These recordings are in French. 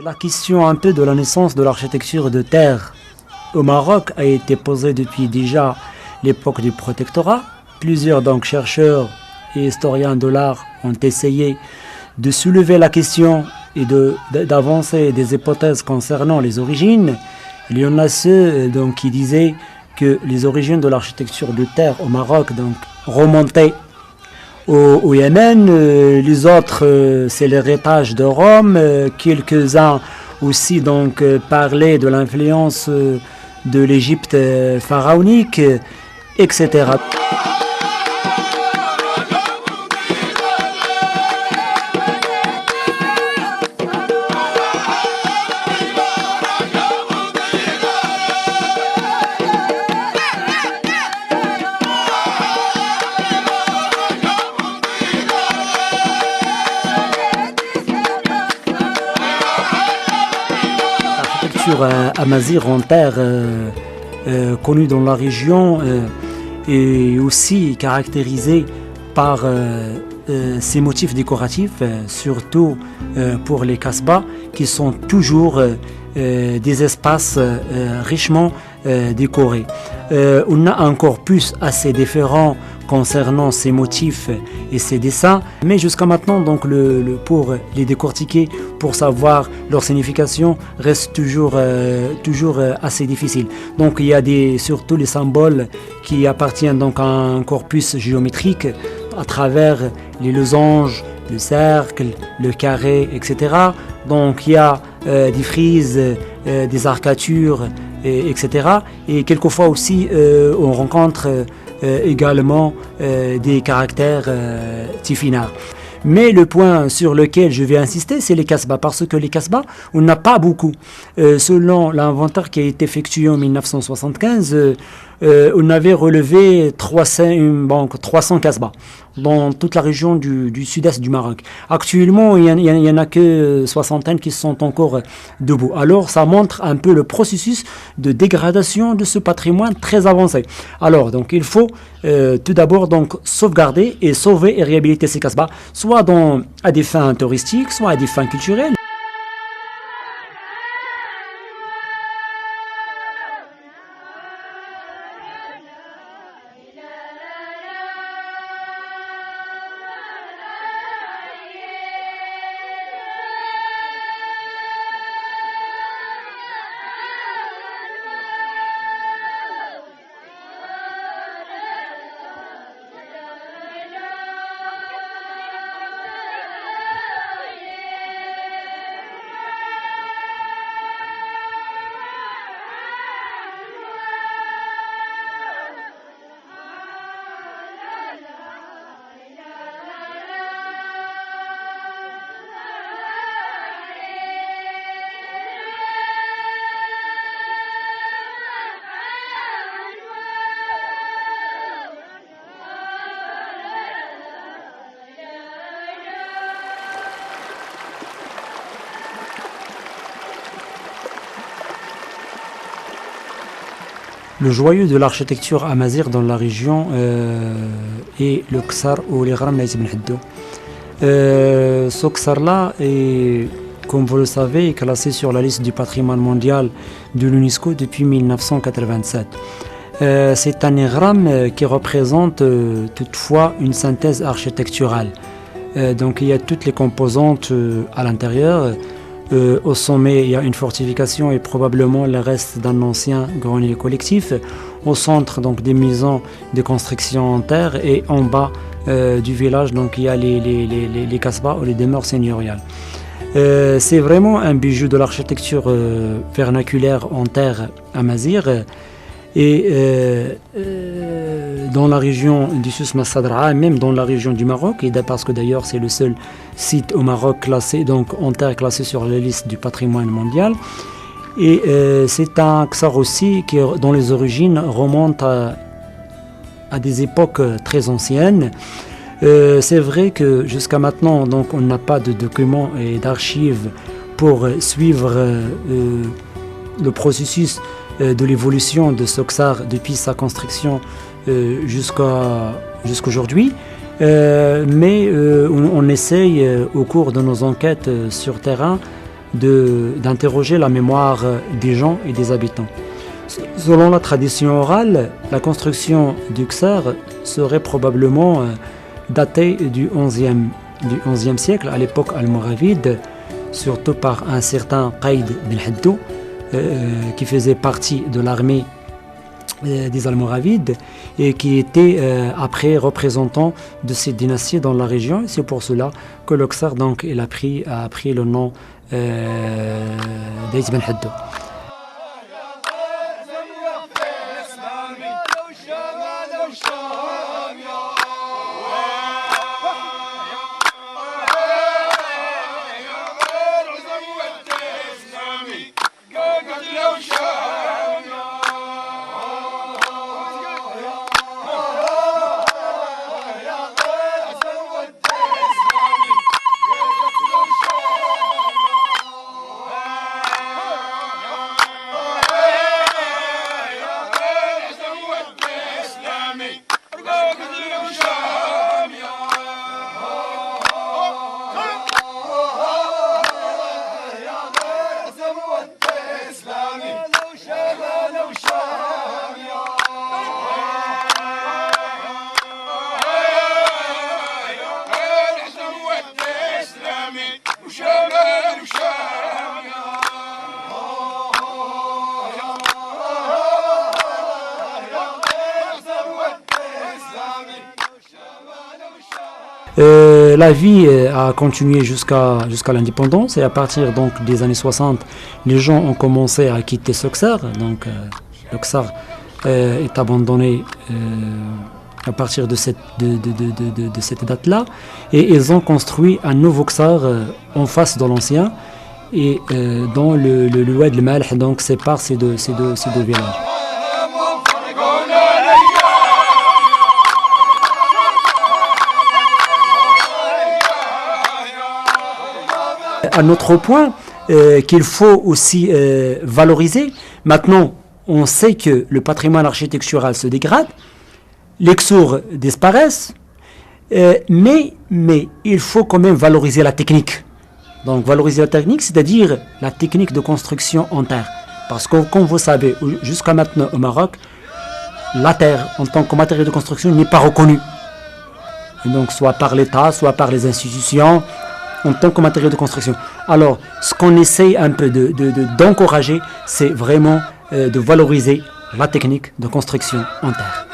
La question un peu de la naissance de l'architecture de terre au Maroc a été posée depuis déjà l'époque du protectorat. Plusieurs donc chercheurs et historiens de l'art ont essayé de soulever la question et d'avancer des hypothèses concernant les origines. Il y en a ceux donc, qui disaient que les origines de l'architecture de terre au Maroc donc, remontaient au Yémen. Les autres, c'est l'héritage de Rome. Quelques-uns aussi donc, parlaient de l'influence de l'Égypte pharaonique, etc. L'architecture amazigh en terre connue dans la région est aussi caractérisée par ces motifs décoratifs, surtout pour les kasbahs, qui sont toujours des espaces richement décorés. On a encore plus assez différents concernant ces motifs et ces dessins, mais jusqu'à maintenant, donc, pour les décortiquer, pour savoir leur signification, reste toujours assez difficile. Donc il y a surtout les symboles qui appartiennent donc à un corpus géométrique à travers les losanges, le cercle, le carré, etc. Donc il y a des frises, des arcatures, etc. Et quelquefois aussi on rencontre également des caractères tifinards. Mais le point sur lequel je vais insister, c'est les kasbahs, parce que les kasbahs, on n'a pas beaucoup. Selon l'inventaire qui a été effectué en 1975, on avait relevé 300 kasbahs dans toute la région du sud-est du Maroc. Actuellement, il n'y en a que soixantaine qui sont encore debout. Alors, ça montre un peu le processus de dégradation de ce patrimoine très avancé. Alors, donc, il faut tout d'abord donc sauvegarder et sauver et réhabiliter ces kasbahs, soit à des fins touristiques, soit à des fins culturelles. Le joyau de l'architecture amazigh dans la région est le Ksar ou l'Ighram Laït Ben Haddou. Ce Ksar-là est, comme vous le savez, classé sur la liste du patrimoine mondial de l'UNESCO depuis 1987. C'est un Ighram qui représente toutefois une synthèse architecturale. Donc il y a toutes les composantes à l'intérieur. Au sommet, il y a une fortification et probablement le reste d'un ancien grenier collectif. Au centre, donc, des maisons de construction en terre, et en bas du village, donc, il y a les kasbahs ou les demeures seigneuriales. C'est vraiment un bijou de l'architecture vernaculaire en terre amazigh. Et dans la région du Souss Sadra, même dans la région du Maroc, et parce que d'ailleurs c'est le seul site au Maroc classé, donc en terre classé sur la liste du patrimoine mondial. Et c'est un ksar aussi qui, dont les origines remontent à des époques très anciennes. C'est vrai que jusqu'à maintenant, donc, on n'a pas de documents et d'archives pour suivre le processus de l'évolution de ce ksar depuis sa construction jusqu'aujourd'hui. Mais on essaye au cours de nos enquêtes sur terrain d'interroger la mémoire des gens et des habitants. Selon la tradition orale, la construction du Ksar serait probablement datée du XIe siècle, à l'époque almoravide, surtout par un certain Qaïd bin Haddou, qui faisait partie de l'armée des Almoravides et qui était après représentant de cette dynastie dans la région. C'est pour cela que le Ksar donc, a pris le nom d'Aïd bin Haddou. La vie a continué jusqu'à l'indépendance et à partir donc des années 60, les gens ont commencé à quitter ce Ksar. Donc le Ksar est abandonné à partir de cette date-là et ils ont construit un nouveau Ksar en face de l'ancien et dont le Oued el-Malh donc sépare ces deux villages. Un autre point qu'il faut aussi valoriser, maintenant on sait que le patrimoine architectural se dégrade, les ksurs disparaissent, mais il faut quand même valoriser la technique. Donc valoriser la technique, c'est-à-dire la technique de construction en terre. Parce que comme vous savez, jusqu'à maintenant au Maroc, la terre en tant que matériau de construction n'est pas reconnue. Et donc soit par l'État, soit par les institutions, en tant que matériau de construction. Alors, ce qu'on essaye un peu d'encourager, c'est vraiment de valoriser la technique de construction en terre.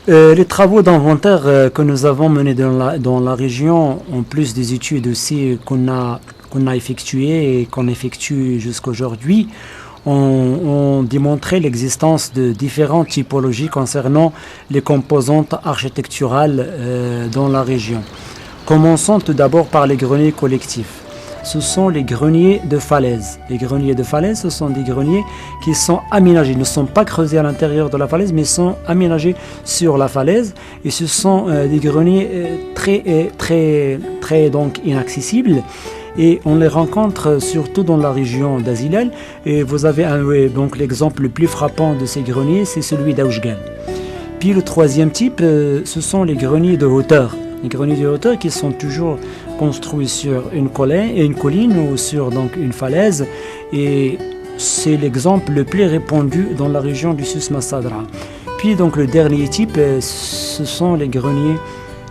Les travaux d'inventaire que nous avons menés dans la région, en plus des études aussi qu'on a effectuées et qu'on effectue jusqu'aujourd'hui, ont démontré l'existence de différentes typologies concernant les composantes architecturales dans la région. Commençons tout d'abord par les greniers collectifs. Ce sont les greniers de falaise. Les greniers de falaise, ce sont des greniers qui sont aménagés. Ils ne sont pas creusés à l'intérieur de la falaise, mais sont aménagés sur la falaise. Et ce sont des greniers très donc inaccessibles. Et on les rencontre surtout dans la région d'Azilal. Et vous avez donc l'exemple le plus frappant de ces greniers, c'est celui d'Aoujgan. Puis le troisième type, ce sont les greniers de hauteur. Les greniers de hauteur qui sont toujours construits sur une colline ou sur donc une falaise, et c'est l'exemple le plus répandu dans la région du Souss-Massadra. Puis donc le dernier type, ce sont les greniers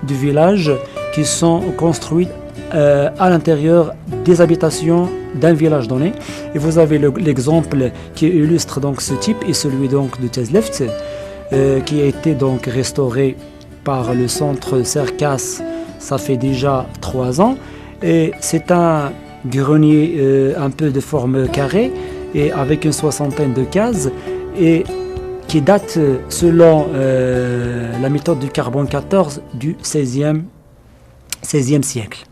du village qui sont construits à l'intérieur des habitations d'un village donné. Et vous avez l'exemple qui illustre donc ce type et celui donc de Tezleft, qui a été donc restauré par le centre Cercas ça fait déjà 3 ans. Et c'est un grenier un peu de forme carrée et avec une soixantaine de cases et qui date selon la méthode du carbone 14 du 16e siècle.